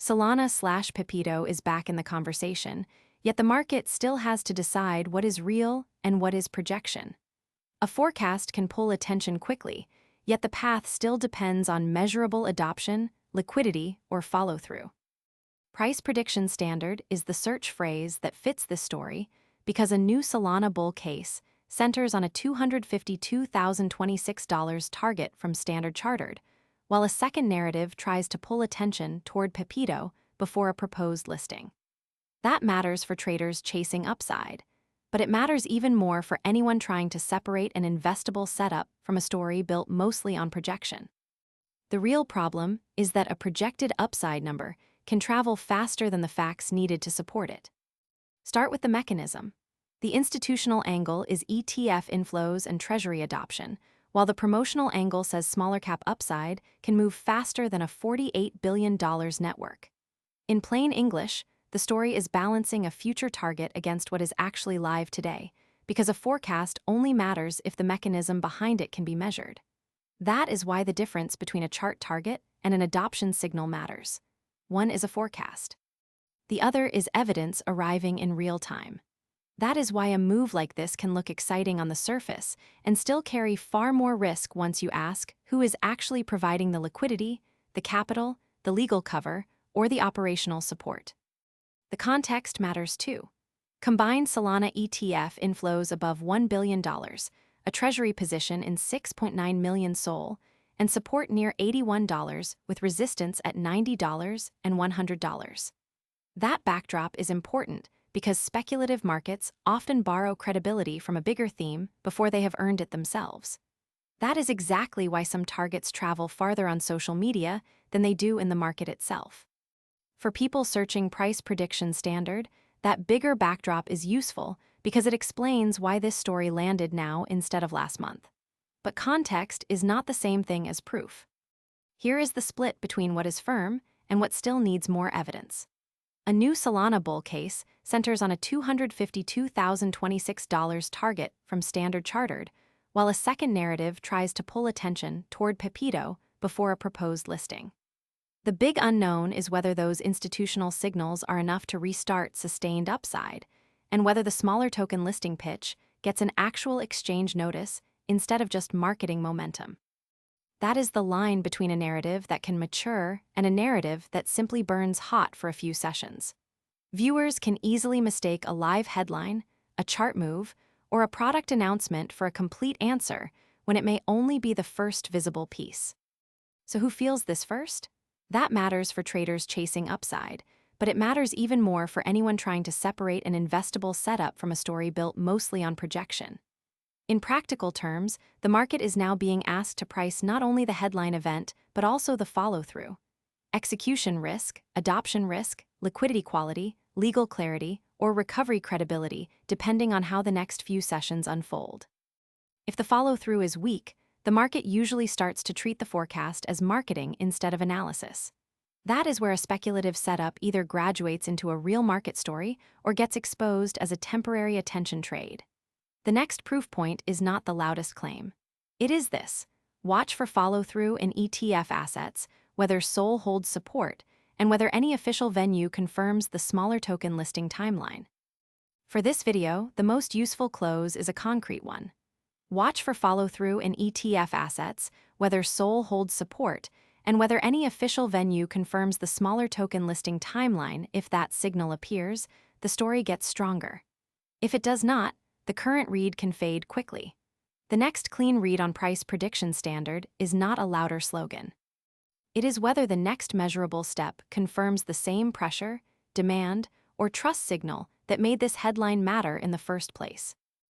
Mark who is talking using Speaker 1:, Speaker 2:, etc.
Speaker 1: Solana/Pepeto is back in the conversation, yet the market still has to decide what is real and what is projection. A forecast can pull attention quickly, yet the path still depends on measurable adoption, liquidity, or follow-through. Price prediction standard is the search phrase that fits this story because a new Solana bull case centers on a $252,026 target from Standard Chartered, while a second narrative tries to pull attention toward Pepeto before a proposed listing. That matters for traders chasing upside, but it matters even more for anyone trying to separate an investable setup from a story built mostly on projection. The real problem is that a projected upside number can travel faster than the facts needed to support it. Start with the mechanism. The institutional angle is ETF inflows and treasury adoption, while the promotional angle says smaller cap upside can move faster than a $48 billion network. In plain English, the story is balancing a future target against what is actually live today, because a forecast only matters if the mechanism behind it can be measured. That is why the difference between a chart target and an adoption signal matters. One is a forecast. The other is evidence arriving in real time. That is why a move like this can look exciting on the surface and still carry far more risk once you ask who is actually providing the liquidity, the capital, the legal cover, or the operational support. The context matters too. Combine Solana ETF inflows above $1 billion, a treasury position in 6.9 million SOL, and support near $81 with resistance at $90 and $100. That backdrop is important because speculative markets often borrow credibility from a bigger theme before they have earned it themselves. That is exactly why some targets travel farther on social media than they do in the market itself. For people searching price prediction standard, that bigger backdrop is useful because it explains why this story landed now instead of last month. But context is not the same thing as proof. Here is the split between what is firm and what still needs more evidence. A new Solana bull case centers on a $252,026 target from Standard Chartered, while a second narrative tries to pull attention toward Pepeto before a proposed listing. The big unknown is whether those institutional signals are enough to restart sustained upside, and whether the smaller token listing pitch gets an actual exchange notice instead of just marketing momentum. That is the line between a narrative that can mature and a narrative that simply burns hot for a few sessions. Viewers can easily mistake a live headline, a chart move, or a product announcement for a complete answer when it may only be the first visible piece. So who feels this first? That matters for traders chasing upside, but it matters even more for anyone trying to separate an investable setup from a story built mostly on projection. In practical terms, the market is now being asked to price not only the headline event, but also the follow-through. Execution risk, adoption risk, liquidity quality, legal clarity, or recovery credibility, depending on how the next few sessions unfold. If the follow-through is weak, the market usually starts to treat the forecast as marketing instead of analysis. That is where a speculative setup either graduates into a real market story or gets exposed as a temporary attention trade. The next proof point is not the loudest claim. It is this: watch for follow-through in ETF assets, whether SOL holds support, and whether any official venue confirms the smaller token listing timeline. For this video, the most useful close is a concrete one. Watch for follow-through in ETF assets, whether SOL holds support, and whether any official venue confirms the smaller token listing timeline. If that signal appears, the story gets stronger. If it does not, the current read can fade quickly. The next clean read on price prediction standard is not a louder slogan. It is whether the next measurable step confirms the same pressure, demand, or trust signal that made this headline matter in the first place.